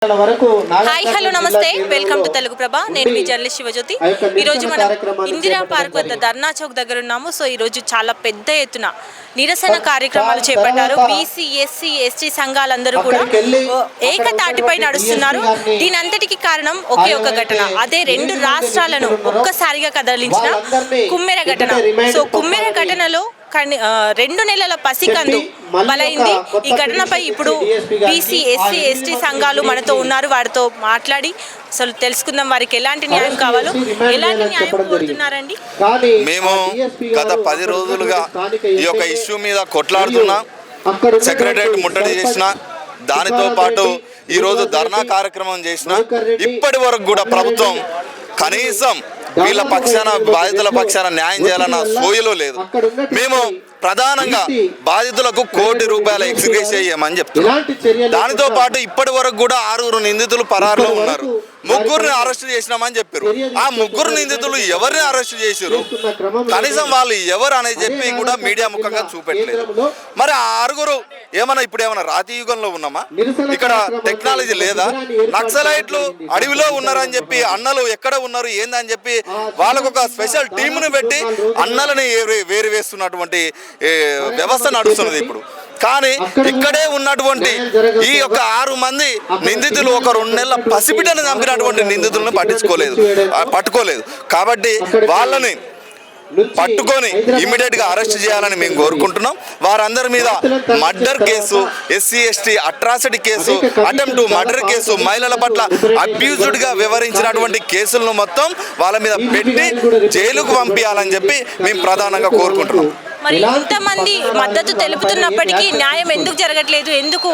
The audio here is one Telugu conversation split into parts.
హాయ్ హలో నమస్తే వెల్కమ్ టు తెలుగు ప్రభ. నేను మీ జర్నలిస్ట్ శివజ్యోతి. ఈరోజు మనం ఇందిరా పార్క్ వద్ద ధర్నా చౌక్ దగ్గర ఉన్నాము. సో ఈరోజు చాలా పెద్ద ఎత్తున నిరసన కార్యక్రమాలు చేపట్టారు. బీసీ ఎస్సీ ఎస్టీ సంఘాలందరూ కూడా ఏకతాటిపై నడుస్తున్నారు. దీని అంతటికి కారణం ఒకే ఒక ఘటన, అదే రెండు రాష్ట్రాలను ఒక్కసారిగా కదిలించిన కుమ్మెర ఘటన. సో కుమ్మెర ఘటనలో 2 నెలల పసికందు బలైంది. ఈ ఘటనపై ఇప్పుడు బీసీ ఎస్సీ ఎస్టీ సంఘాలు మనతో ఉన్నారు. వారితో మాట్లాడి అసలు తెలుసుకుందాం వారికి ఎలాంటి న్యాయం కావాలో, ఎలాంటి న్యాయం కోరుతున్నారండి. మేము గత 10 రోజులుగా ఈ యొక్క ఇష్యూ మీద కొట్లాడుతున్నా, సెక్రటరియట్ ముట్టడి చేసిన, దానితో పాటు ఈరోజు ధర్నా కార్యక్రమం చేసిన, ఇప్పటి వరకు కూడా ప్రభుత్వం కనీసం వీళ్ళ పక్షాన బాధితుల పక్షాన న్యాయం చేయాలన్న సోయలో లేదు. మేము ప్రధానంగా బాధితులకు ₹1 కోటి ఎక్స్గ్రేషియా చేయమని చెప్తున్నాం. దానితో పాటు ఇప్పటి వరకు కూడా 6 నిందితులు పరారులో ఉన్నారు. 3 అరెస్ట్ చేసినామని చెప్పారు. ఆ 3 నిందితులు ఎవరిని అరెస్ట్ చేశారు, కనీసం వాళ్ళు ఎవరు అనేది చెప్పి కూడా మీడియా ముఖంగా చూపెట్టలేదు. మరి ఆ 6 ఏమన్నా ఇప్పుడు ఏమన్నా రాతి యుగంలో ఉన్నామా? ఇక్కడ టెక్నాలజీ లేదా? నక్సలైట్లు అడవిలో ఉన్నారని చెప్పి అన్నలు ఎక్కడ ఉన్నారు ఏందని చెప్పి వాళ్ళకు ఒక స్పెషల్ టీమును పెట్టి అన్నలని వేరు వేస్తున్నటువంటి వ్యవస్థ నడుస్తున్నది ఇప్పుడు. కానీ ఇక్కడే ఉన్నటువంటి ఈ యొక్క 6 మంది నిందితులు ఒక 2 నెలల పసిబిడ్డను చంపినటువంటి నిందితులను పట్టుకోలేదు. కాబట్టి వాళ్ళని పట్టుకొని ఇమీడియట్ గా అరెస్ట్ చేయాలని మేము కోరుకుంటున్నాం. వారందరి మీద murder case, SC ST atrocity case, attempt murder case, మహిళల పట్ల అబ్యూజ్డ్ గా వివరించినటువంటి కేసులను మొత్తం వాళ్ళ మీద పెట్టి జైలుకు పంపించాలని చెప్పి మేము ప్రధానంగా కోరుకుంటున్నాం. మరి ఇంతమంది మద్దతు తెలుపుతున్నప్పటికీ న్యాయం ఎందుకు జరగట్లేదు, ఎందుకు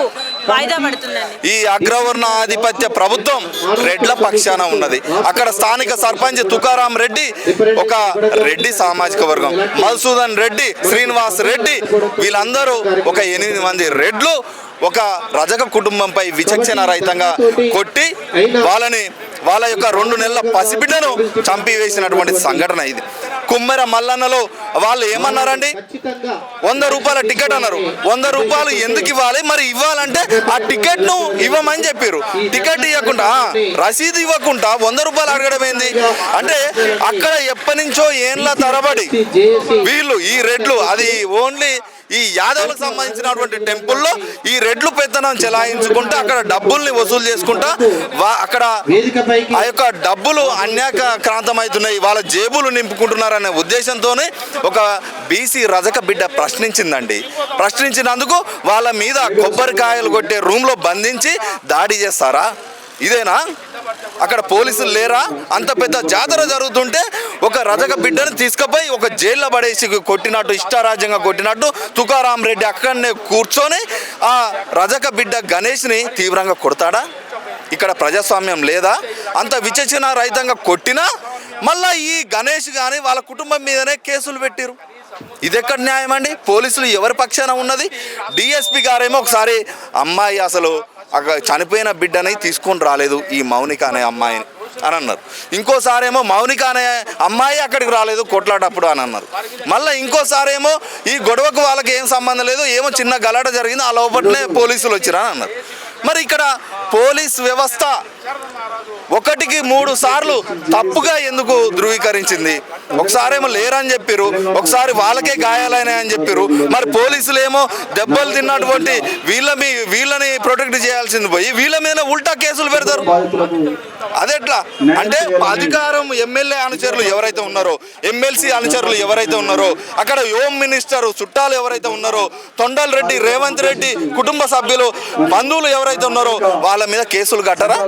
వాయిదా పడుతుందండి? ఈ అగ్రవర్ణ ఆధిపత్య ప్రభుత్వం రెడ్ల పక్షాన ఉన్నది. అక్కడ స్థానిక సర్పంచ్ తుకారాం రెడ్డి, ఒక రెడ్డి సామాజిక వర్గం, మధుసూదన్ రెడ్డి, శ్రీనివాస్ రెడ్డి, వీళ్ళందరూ ఒక 8 మంది రెడ్లు ఒక రజక కుటుంబంపై విచక్షణ రహితంగా కొట్టి వాళ్ళ యొక్క 2 నెలల పసిబిడ్డను చంపివేసినటువంటి సంఘటన ఇది. కుమ్మెర మల్లన్నలో వాళ్ళు ఏమన్నారండి, ₹100 టికెట్ అన్నారు. ₹100 ఎందుకు ఇవ్వాలి? మరి ఇవ్వాలంటే ఆ టికెట్ ను ఇవ్వమని చెప్పారు. టికెట్ ఇవ్వకుండా, రసీదు ఇవ్వకుండా ₹100 అడగడం ఏంది అంటే, అక్కడ ఎప్పటి నుంచో ఏళ్ళ తరబడి వీళ్ళు ఈ రెడ్లు, అది ఓన్లీ ఈ యాదవులకు సంబంధించినటువంటి టెంపుల్లో ఈ రెడ్లు పెత్తనం చెలాయించుకుంటూ అక్కడ డబ్బుల్ని వసూలు చేసుకుంటా అక్కడ ఆ యొక్క డబ్బులు అన్యాక్రాంతమవుతున్నాయి, వాళ్ళ జేబులు నింపుకుంటున్నారనే ఉద్దేశంతోనే ఒక బీసీ రజక బిడ్డ ప్రశ్నించిందండి. ప్రశ్నించినందుకు వాళ్ళ మీద కొబ్బరికాయలు కొట్టే రూమ్లో బంధించి దాడి చేస్తారా? ఇదేనా? అక్కడ పోలీసులు లేరా? అంత పెద్ద జాతర జరుగుతుంటే ఒక రజక బిడ్డను తీసుకుపోయి ఒక జైల్లో పడేసి కొట్టినట్టు, ఇష్టారాజ్యంగా కొట్టినట్టు తుకారాం రెడ్డి అక్కడనే కూర్చొని ఆ రజక బిడ్డ గణేష్ని తీవ్రంగా కొడతాడా? ఇక్కడ ప్రజాస్వామ్యం లేదా? అంత విచక్షణ రహితంగా కొట్టినా మళ్ళీ ఈ గణేష్ కానీ వాళ్ళ కుటుంబం మీదనే కేసులు పెట్టిరు. ఇది ఎక్కడ న్యాయం అండి? పోలీసులు ఎవరి పక్షాన ఉన్నది? డిఎస్పీ గారేమో ఒకసారి అమ్మాయి అసలు చనిపోయిన బిడ్డని తీసుకొని రాలేదు, ఈ మౌనిక అనే అమ్మాయిని అని అన్నారు. ఇంకోసారేమో మౌనిక అనే అమ్మాయి అక్కడికి రాలేదు కొట్లాటప్పుడు అని అన్నారు. మళ్ళీ ఇంకోసారేమో ఈ గొడవకు వాళ్ళకి ఏం సంబంధం లేదు, ఏమో చిన్న గలాట జరిగింది, ఆ లోపలనే పోలీసులు వచ్చిరా అని అన్నారు. మరి ఇక్కడ పోలీస్ వ్యవస్థ 1కి 3 సార్లు తప్పుగా ఎందుకు ధృవీకరించింది? ఒకసారేమో లేరని చెప్పారు, ఒకసారి వాళ్ళకే గాయాలైనాయని చెప్పారు. మరి పోలీసులు ఏమో దెబ్బలు తిన్నటువంటి వీళ్ళని ప్రొటెక్ట్ చేయాల్సింది పోయి వీళ్ళ మీద ఉల్టా కేసులు పెడతారు. అదెట్లా అంటే, అధికారం ఎమ్మెల్యే అనుచరులు ఎవరైతే ఉన్నారో, ఎమ్మెల్సీ అనుచరులు ఎవరైతే ఉన్నారో, అక్కడ హోమ్ మినిస్టర్ చుట్టాలు ఎవరైతే ఉన్నారో, తొండల్ రెడ్డి, రేవంత్ రెడ్డి కుటుంబ సభ్యులు, బంధువులు ఎవరైతే ఉన్నారో వాళ్ళ మీద కేసులు కట్టరా?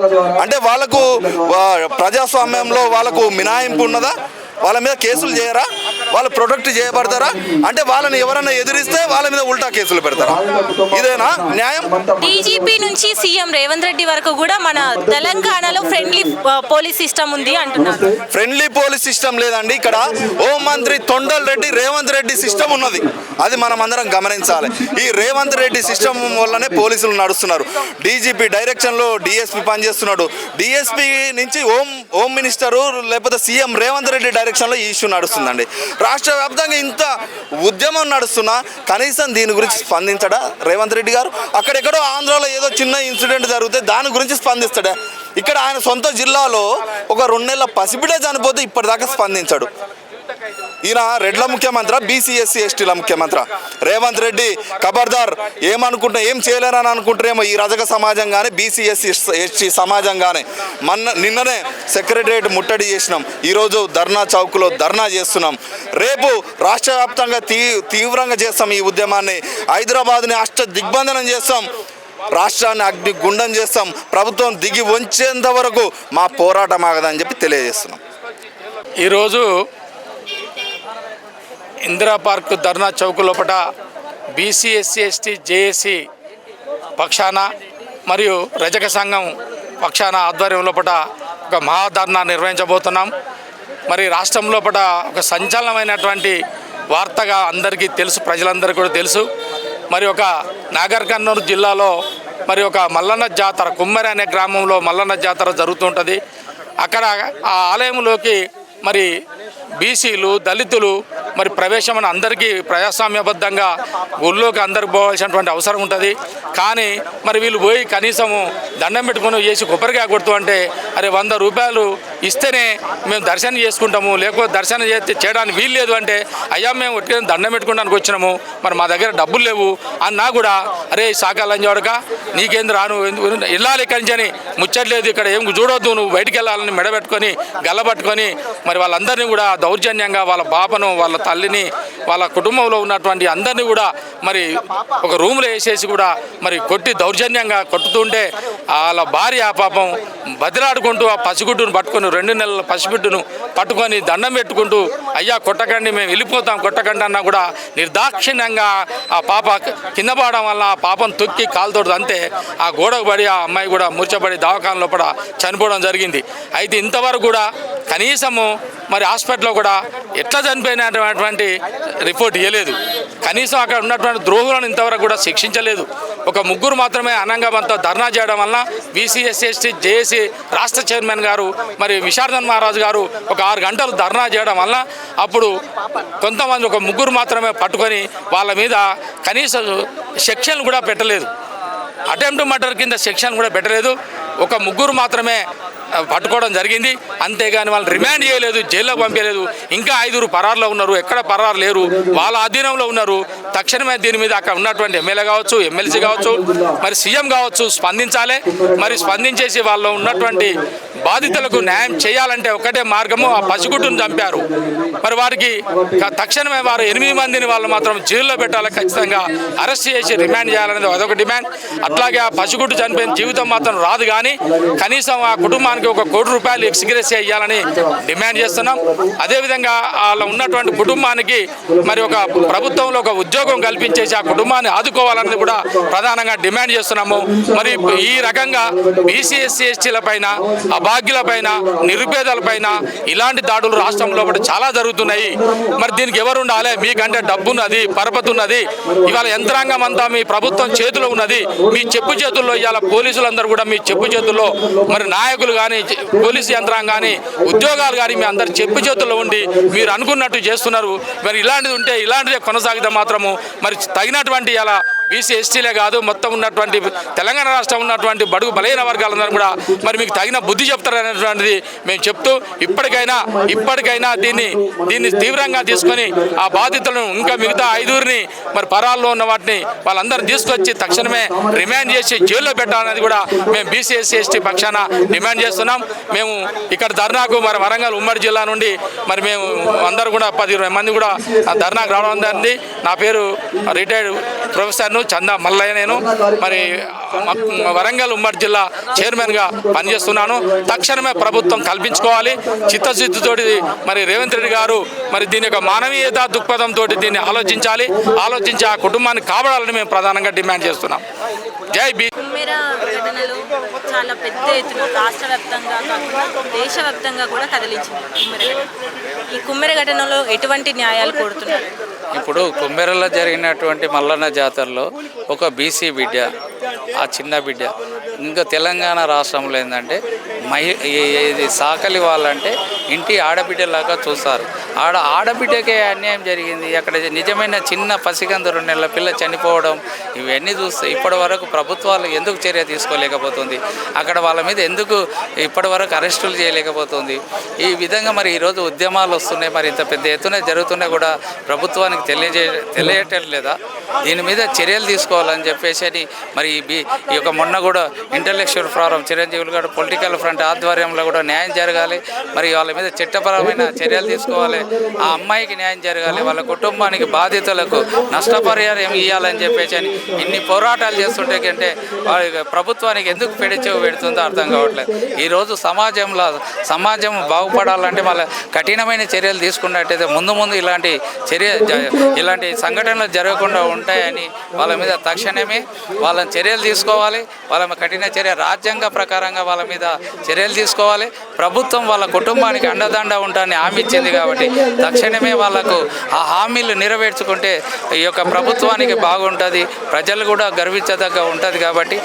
అంటే వాళ్ళకు ప్రజాస్వామ్యంలో వాళ్ళకు మినహాయింపు ఉన్నదా? వాళ్ళ మీద కేసులు చేయరా? వాళ్ళు ప్రొటెక్ట్ చేయబడతారా? అంటే వాళ్ళని ఎవరైనా ఎదిరిస్తే వాళ్ళ మీద ఉల్టా కేసులు పెడతారా? ఇదేనా న్యాయం? డీజీపీ నుంచి సీఎం రేవంత్ రెడ్డి వరకు కూడా మన తెలంగాణలో ఫ్రెండ్లీ పోలీస్ సిస్టమ్ ఉంది అంటున్నారు. ఫ్రెండ్లీ పోలీస్ సిస్టమ్ లేదండి. ఇక్కడ హోం మంత్రి తొండల్ రెడ్డి, రేవంత్ రెడ్డి సిస్టమ్ ఉన్నది. అది మనం అందరం గమనించాలి. ఈ రేవంత్ రెడ్డి సిస్టమ్ వల్లనే పోలీసులు నడుస్తున్నారు. డీజీపీ డైరెక్షన్లో డిఎస్పీ పనిచేస్తున్నాడు. డిఎస్పీ నుంచి హోమ్ మినిస్టరు లేకపోతే సీఎం రేవంత్ రెడ్డి డైరెక్షన్లో ఈ ఇష్యూ నడుస్తుందండి. రాష్ట్ర వ్యాప్తంగా ఇంత ఉద్యమం నడుస్తున్నా కనీసం దీని గురించి స్పందించడా రేవంత్ రెడ్డి గారు? అక్కడెక్కడో ఆంధ్రాలో ఏదో చిన్న ఇన్సిడెంట్ జరిగితే దాని గురించి స్పందిస్తాడా? ఇక్కడ ఆయన సొంత జిల్లాలో ఒక 2 నెలల పసిబిడ్డ చనిపోతే ఇప్పటిదాకా స్పందించాడు. ఈయన రెడ్ల ముఖ్యమంత్రి, బీసీ ఎస్సీ ఎస్టీల ముఖ్యమంత్రి రేవంత్ రెడ్డి. ఖబర్దార్, ఏమనుకుంటున్నా, ఏం చేయలేరని అనుకుంటారేమో ఈ రజక సమాజం కానీ బీసీ ఎస్సీ ఎస్టీ సమాజం కానీ. నిన్ననే సెక్రటరియట్ ముట్టడి చేసినాం, ఈరోజు ధర్నా చౌక్లో ధర్నా చేస్తున్నాం. రేపు రాష్ట్ర వ్యాప్తంగా తీవ్రంగా చేస్తాం ఈ ఉద్యమాన్ని. హైదరాబాద్ని దిగ్బంధనం చేస్తాం, రాష్ట్రాన్ని అగ్నిగుండం చేస్తాం. ప్రభుత్వం దిగి వంచేంత వరకు మా పోరాటం ఆగదని చెప్పి తెలియజేస్తున్నాం. ఈరోజు ఇందిరా పార్క్ ధర్నా చౌక్ లోపల బీసీ ఎస్సీ ఎస్టీ జేఏసీ పక్షాన మరియు రజక సంఘం పక్షాన ఆధ్వర్యం లోపల ఒక మహాధర్నా నిర్వహించబోతున్నాం. మరి రాష్ట్రం లోపల ఒక సంచలనమైనటువంటి వార్తగా అందరికీ తెలుసు, ప్రజలందరికీ కూడా తెలుసు. మరి ఒక నాగర్ కర్నూలు జిల్లాలో మరి ఒక మల్లన్న జాతర, కుమ్మరి అనే గ్రామంలో మల్లన్న జాతర జరుగుతుంటుంది. అక్కడ ఆ ఆలయంలోకి మరి బీసీలు, దళితులు మరి ప్రవేశం అని అందరికీ ప్రజాస్వామ్యబద్ధంగా గుళ్ళోకి అందరికి పోవాల్సినటువంటి అవసరం ఉంటుంది. కానీ మరి వీళ్ళు పోయి కనీసము దండం పెట్టుకుని చేసి కొబ్బరికాయ కొడుతూ అంటే అరే 100 రూపాయలు ఇస్తేనే మేము దర్శనం చేసుకుంటాము, లేకపోతే దర్శనం చేయడానికి వీలు లేదు అంటే అయ్యా మేము ఒట్టి దండం పెట్టుకోవడానికి వచ్చినాము, మరి మా దగ్గర డబ్బులు లేవు అన్నా కూడా అరే సాకాలని చూడక నీకేంద్ర రాను వెళ్ళాలి ఇక్కడి నుంచి అని ముచ్చట్లేదు, ఇక్కడ ఏం చూడొద్దు, నువ్వు బయటికి వెళ్ళాలని మెడబెట్టుకొని గల్లబట్టుకొని మరి వాళ్ళందరినీ కూడా దౌర్జన్యంగా వాళ్ళ బాపను, వాళ్ళ తల్లిని, వాళ్ళ కుటుంబంలో ఉన్నటువంటి అందరినీ కూడా మరి ఒక రూమ్లో వేసేసి కూడా మరి కొట్టి దౌర్జన్యంగా కొట్టుతుంటే వాళ్ళ భార్య పాపం బదిలాడుకుంటూ ఆ పసిగుడ్డును పట్టుకొని 2 నెలల పసిగుడ్డును పట్టుకొని దండం పెట్టుకుంటూ అయ్యా కొట్టకండి, మేము వెళ్ళిపోతాం కొట్టకండి అన్నా కూడా నిర్దాక్షిణ్యంగా ఆ పాప కింద పడడం వల్ల ఆ పాపను తొక్కి కాలుతోడు అంతే ఆ గోడకు పడి ఆ అమ్మాయి కూడా మూర్చబడి దవాఖాన లోపల చనిపోవడం జరిగింది. అయితే ఇంతవరకు కూడా కనీసము మరి హాస్పిటల్లో కూడా ఎట్లా చనిపోయినటువంటి రిపోర్ట్ ఇవ్వలేదు. కనీసం అక్కడ ఉన్నటువంటి ద్రోహులను ఇంతవరకు కూడా శిక్షించలేదు. ఒక 3 మాత్రమే అనంగమంతో ధర్నా చేయడం వల్ల బీసీ ఎస్సీ ఎస్టీ జేఏసీ రాష్ట్ర చైర్మన్ గారు మరి విశారదన్ మహారాజు గారు ఒక 6 గంటలు ధర్నా చేయడం వల్ల అప్పుడు కొంతమంది ఒక 3 మాత్రమే పట్టుకొని వాళ్ళ మీద కనీసం సెక్షన్లు కూడా పెట్టలేదు, అటెంప్ట్ మర్డర్ కింద సెక్షన్ కూడా పెట్టలేదు. ఒక 3 మాత్రమే పట్టుకోవడం జరిగింది, అంతేగాని వాళ్ళు రిమాండ్ చేయలేదు, జైల్లోకి పంపించలేదు. ఇంకా 5 పరారులో ఉన్నారు, ఎక్కడ పరారు లేరు, వాళ్ళ అధీనంలో ఉన్నారు. తక్షణమే దీని మీద అక్కడ ఉన్నటువంటి ఎమ్మెల్యే కావచ్చు, ఎమ్మెల్సీ కావచ్చు, మరి సీఎం కావచ్చు స్పందించాలి. మరి స్పందించేసి వాళ్ళు ఉన్నటువంటి బాధితులకు న్యాయం చేయాలంటే ఒకటే మార్గము, ఆ పసిగుడ్డును చంపారు మరి వారికి తక్షణమే వారు 8 మందిని వాళ్ళు మాత్రం జైల్లో పెట్టాలి, ఖచ్చితంగా అరెస్ట్ చేసి రిమాండ్ చేయాలనేది అదొక డిమాండ్. అట్లాగే ఆ పసిగుడ్డు చనిపోయిన జీవితం మాత్రం రాదు, కానీ కనీసం ఆ కుటుంబానికి 1 కోటి రూపాయలు ఎక్స్గ్రేషియా ఇవ్వాలని డిమాండ్ చేస్తున్నాం. అదేవిధంగా వాళ్ళ ఉన్నటువంటి కుటుంబానికి మరి ఒక ప్రభుత్వంలో ఒక ఉద్యోగం కల్పించేసి ఆ కుటుంబాన్ని ఆదుకోవాలనేది కూడా ప్రధానంగా డిమాండ్ చేస్తున్నాము. మరి ఈ రకంగా బీసీ ఎస్సీ ఎస్టీల పైన, అభాగ్యుల పైన, నిరుపేదల పైన ఇలాంటి దాడులు రాష్ట్రంలో చాలా జరుగుతున్నాయి. మరి దీనికి ఎవరు ఉండాలి? మీకంటే డబ్బు ఉన్నది, పరపతి ఉన్నది, ఇవాళ యంత్రాంగం అంతా మీ ప్రభుత్వం చేతిలో ఉన్నది, మీ చెప్పు చేతుల్లో. ఇవాళ పోలీసులందరూ కూడా మీ చెప్పు చేతుల్లో, మరి నాయకులు కానీ పోలీసు యంత్రాంగం కానీ ఉద్యోగాలు కానీ మీ అందరు చెప్పు చేతుల్లో ఉండి మీరు అనుకున్నట్టు చేస్తున్నారు. మరి ఇలాంటిది ఉంటే ఇలాంటిదే కొనసాగితే మాత్రము మరి తగినటువంటి ఇలా బీసీ ఎస్టీలే కాదు మొత్తం ఉన్నటువంటి తెలంగాణ రాష్ట్రం ఉన్నటువంటి బడుగు బలహీన వర్గాలందరూ కూడా మరి మీకు తగిన బుద్ధి చెప్తారనేటువంటిది మేము చెప్తూ ఇప్పటికైనా దీన్ని తీవ్రంగా తీసుకొని ఆ బాధితులను ఇంకా మిగతా 5 మరి పరాల్లో ఉన్న వాటిని వాళ్ళందరినీ తీసుకొచ్చి తక్షణమే రిమాండ్ చేసి జైల్లో పెట్టాలనేది కూడా మేము బీసీ ఎస్సీ ఎస్టీ పక్షాన డిమాండ్ చేస్తున్నాం. మేము ఇక్కడ ధర్నాకు మరి వరంగల్ ఉమ్మడి జిల్లా నుండి మరి మేము అందరూ కూడా 10-20 మంది కూడా ధర్నాకు రావడం జరిగింది. నా పేరు రిటైర్డ్ ప్రొఫెసర్ చందా మల్లయ్య, నేను మరి వరంగల్ ఉమ్మడి జిల్లా చైర్మన్గా పనిచేస్తున్నాను. తక్షణమే ప్రభుత్వం కల్పించుకోవాలి, చిత్తశుద్ధితోటి మరి రేవంత్ రెడ్డి గారు మరి దీని యొక్క మానవీయత దృక్పథంతో దీన్ని ఆలోచించి ఆ కుటుంబాన్ని కాపాడాలని మేము ప్రధానంగా డిమాండ్ చేస్తున్నాం. జై బీ. కుమ్మెర ఘటనలు చాలా పెద్ద ఎత్తున రాష్ట్ర వ్యాప్తంగా కాకుండా దేశవ్యాప్తంగా కూడా కదిలించింది కుమ్మెర ఘటన. ఈ కుమ్మెర ఘటనలో ఎటువంటి న్యాయాలు కోరుతున్నారు? ఇప్పుడు కుమ్మెరలో జరిగినటువంటి మల్లన్న జాతరలో ఒక బీసీ బిడ్డ, ఆ చిన్న బిడ్డ, ఇంకా తెలంగాణ రాష్ట్రంలో ఏంటంటే ఇది సాకలి వాళ్ళంటే ఇంటి ఆడబిడ్డలాగా చూస్తారు. ఆడబిడ్డకే అన్యాయం జరిగింది. అక్కడ నిజమైన చిన్న పసిగందు 2 నెలల పిల్ల చనిపోవడం ఇవన్నీ చూస్తే ఇప్పటి వరకు ప్రభుత్వాలు ఎందుకు చర్య తీసుకోలేకపోతుంది? అక్కడ వాళ్ళ మీద ఎందుకు ఇప్పటి వరకు అరెస్టులు చేయలేకపోతుంది? ఈ విధంగా మరి ఈరోజు ఉద్యమాలు వస్తున్నాయి, మరి ఇంత పెద్ద ఎత్తున జరుగుతున్నా కూడా ప్రభుత్వానికి తెలియటం లేదా? దీని మీద చర్యలు తీసుకోవాలని చెప్పేసి మరి ఈ యొక్క మొన్న కూడా ఇంటలెక్చువల్ ఫోరం చిరంజీవులు గారు పొలిటికల్ ఫ్రంట్ ఆధ్వర్యంలో కూడా న్యాయం జరగాలి, మరి వాళ్ళ మీద చట్టపరమైన చర్యలు తీసుకోవాలి, ఆ అమ్మాయికి న్యాయం జరగాలి, వాళ్ళ కుటుంబానికి బాధితులకు నష్టపరిహారం ఇవ్వాలని చెప్పేసి ఇన్ని పోరాటాలు చేస్తుంటే కంటే ప్రభుత్వానికి ఎందుకు పెడిచెవు పెడుతుందో అర్థం కావట్లేదు. ఈరోజు సమాజం బాగుపడాలంటే వాళ్ళ కఠినమైన చర్యలు తీసుకున్నట్టయితే ముందు ఇలాంటి సంఘటనలు జరగకుండా ఉంటాయని వాళ్ళ మీద తక్షణమే వాళ్ళని చర్యలు తీసుకోవాలి. వాళ్ళ కఠిన చర్య రాజ్యాంగ ప్రకారంగా వాళ్ళ మీద చర్యలు తీసుకోవాలి. ప్రభుత్వం వాళ్ళ కుటుంబానికి అండదండ ఉంటానని హామీ ఇచ్చింది కాబట్టి తక్షణమే వాళ్ళకు ఆ హామీలు నెరవేర్చుకుంటే ఈ యొక్క ప్రభుత్వానికి బాగుంటుంది, ప్రజలు కూడా గర్వించదగ్గ ఉంటుంది. కాబట్టి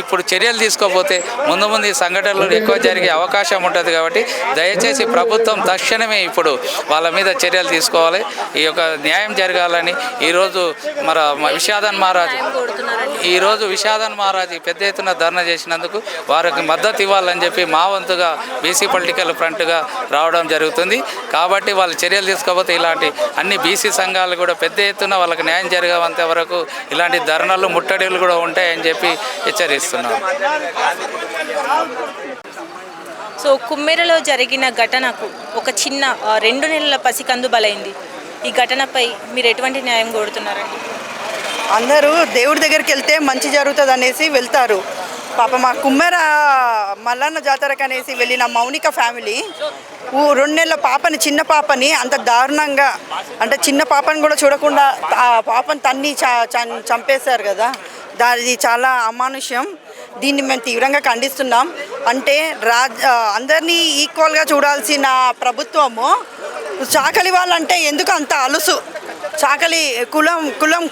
ఇప్పుడు చర్యలు తీసుకోకపోతే ముందు ఈ సంఘటనలు ఎక్కువ జరిగే అవకాశం ఉంటుంది. కాబట్టి దయచేసి ప్రభుత్వం తక్షణమే ఇప్పుడు వాళ్ళ మీద చర్యలు తీసుకోవాలి. ఈ యొక్క న్యాయం జరగాలని ఈరోజు విషాదన్ మహారాజ్ పెద్ద ఎత్తున ధర్నా చేసినందుకు వారికి మద్దతు ఇవ్వాలని చెప్పి మా వంతుగా బీసీ పొలిటికల్ ఫ్రంట్గా రావడం జరుగుతుంది. కాబట్టి వాళ్ళు చర్యలు తీసుకోకపోతే ఇలాంటి అన్ని బీసీ సంఘాలు కూడా పెద్ద ఎత్తున వాళ్ళకి న్యాయం జరగవంత వరకు ఇలాంటి ధర్నాలు ముట్టడిలు కూడా ఉంటాయని చెప్పి హెచ్చరిస్తున్నాం. సో కుమ్మెరలో జరిగిన ఘటనకు ఒక చిన్న 2 నెలల పసికందు బలైంది. ఈ ఘటనపై మీరు ఎటువంటి న్యాయం కోరుతున్నారండి? అందరూ దేవుడి దగ్గరికి వెళ్తే మంచి జరుగుతుంది అనేసి వెళ్తారు. పాప మా కుమ్మెర మల్లన్న జాతరకు అనేసి వెళ్ళిన మౌనిక ఫ్యామిలీ 2 నెలల పాపని, చిన్న పాపని అంత దారుణంగా, అంటే చిన్న పాపని కూడా చూడకుండా ఆ పాపని తన్ని చంపేశారు కదా. ఇది చాలా అమానుష్యం. దీన్ని మేము తీవ్రంగా ఖండిస్తున్నాం. అంటే అందరినీ ఈక్వల్గా చూడాల్సిన ప్రభుత్వము చాకలి వాళ్ళంటే ఎందుకు అంత అలుసు? చాకలి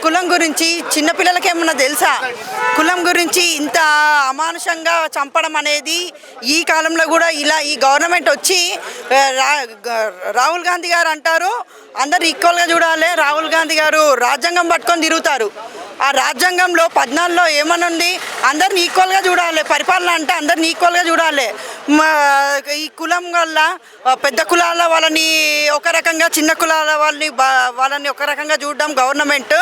కులం గురించి చిన్నపిల్లలకి ఏమన్నా తెలుసా? కులం గురించి ఇంత అమానుషంగా చంపడం అనేది ఈ కాలంలో కూడా ఇలా ఈ గవర్నమెంట్ వచ్చి రాహుల్ గాంధీ గారు అంటారు అందరు ఈక్వల్గా చూడాలి. రాహుల్ గాంధీ గారు రాజ్యాంగం పట్టుకొని తిరుగుతారు. ఆ రాజ్యాంగంలో 14లో ఏమనుంది? అందరిని ఈక్వల్గా చూడాలి. పరిపాలన అంటే అందరిని ఈక్వల్గా చూడాలి. ఈ కులం వల్ల పెద్ద కులాల వాళ్ళని ఒక రకంగా, చిన్న కులాల వాళ్ళని ఒక రకంగా చూడడం గవర్నమెంట్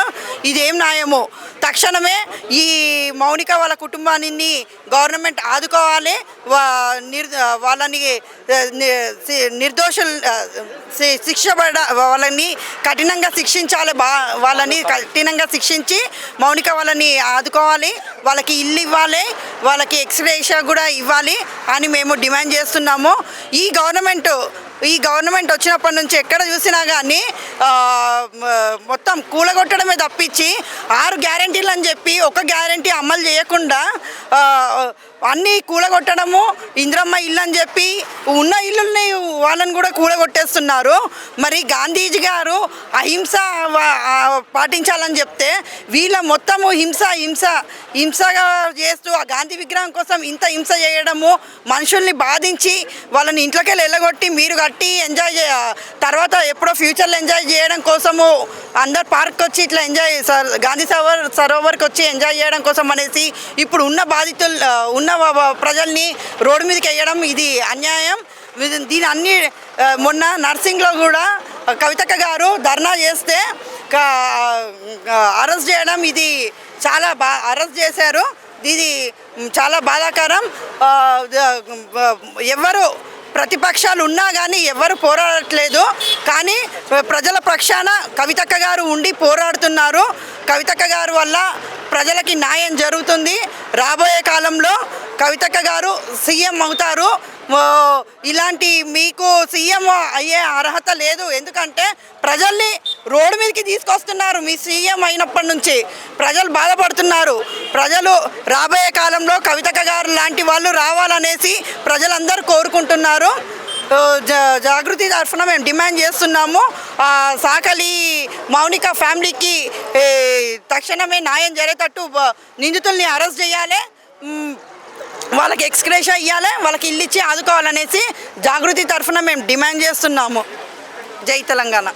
ఇదేం న్యాయమో? తక్షణమే ఈ మౌనిక వాళ్ళ కుటుంబాన్ని గవర్నమెంట్ ఆదుకోవాలి. వాళ్ళని నిర్దోషులు వాళ్ళని కఠినంగా శిక్షించాలి. వాళ్ళని కఠినంగా శిక్షించి మౌనిక వాళ్ళని ఆదుకోవాలి. వాళ్ళకి ఇల్లు ఇవ్వాలి, వాళ్ళకి ఎక్స్గ్రేషియా కూడా ఇవ్వాలి అని మేము డిమాండ్ చేస్తున్నాము. ఈ గవర్నమెంట్ వచ్చినప్పటి నుంచి ఎక్కడ చూసినా కానీ మొత్తం కూలగొట్టడమే తప్పించి 6 గ్యారెంటీలు అని చెప్పి ఒక గ్యారెంటీ అమలు చేయకుండా అన్నీ కూలగొట్టడము, ఇంద్రమ్మ ఇల్లు అని చెప్పి ఉన్న ఇల్లుల్ని వాళ్ళని కూడా కూలగొట్టేస్తున్నారు. మరి గాంధీజీ గారు అహింస పాటించాలని చెప్తే వీళ్ళ మొత్తము హింసగా చేస్తూ ఆ గాంధీ విగ్రహం కోసం ఇంత హింస చేయడము, మనుషుల్ని బాధించి వాళ్ళని ఇంట్లోకి వెళ్ళగొట్టి మీరు కట్టి ఎంజాయ్ తర్వాత ఎప్పుడో ఫ్యూచర్లో ఎంజాయ్ చేయడం కోసము అందరు పార్క్ వచ్చి ఇట్లా గాంధీ సరోవర్కి వచ్చి ఎంజాయ్ చేయడం కోసం అనేసి ఇప్పుడు ఉన్న ప్రజల్ని రోడ్డు మీదకి వేయడం ఇది అన్యాయం. దీని అన్ని మొన్న నర్సింగ్లో కూడా కవితక్క గారు ధర్నా చేస్తే అరెస్ట్ చేయడం, ఇది చాలా అరెస్ట్ చేశారు. ఇది చాలా బాధాకరం. ఎవరు ప్రతిపక్షాలు ఉన్నా కానీ ఎవరు పోరాడట్లేదు, కానీ ప్రజల పక్షాన కవితక్క గారు ఉండి పోరాడుతున్నారు. కవితక్క గారు వల్ల ప్రజలకి న్యాయం జరుగుతుంది. రాబోయే కాలంలో కవితక్క గారు సీఎం అవుతారు. ఇలాంటి మీకు సీఎం అయ్యే అర్హత లేదు. ఎందుకంటే ప్రజల్ని రోడ్డు మీదకి తీసుకొస్తున్నారు. మీ సీఎం అయినప్పటి నుంచి ప్రజలు బాధపడుతున్నారు. ప్రజలు రాబోయే కాలంలో కవితక్క గారు లాంటి వాళ్ళు రావాలనేసి ప్రజలందరూ కోరుకుంటున్నారు. జాగృతి తరఫున మేము డిమాండ్ చేస్తున్నాము. సాకలి మౌనిక ఫ్యామిలీకి తక్షణమే న్యాయం జరిగేటట్టు నిందితుల్ని అరెస్ట్ చేయాలి. వాళ్ళకి ఎక్స్గ్రేషియా ఇవ్వాలి, వాళ్ళకి ఇల్లు ఇచ్చి ఆదుకోవాలనేసి జాగృతి తరఫున మేము డిమాండ్ చేస్తున్నాము. జై తెలంగాణ.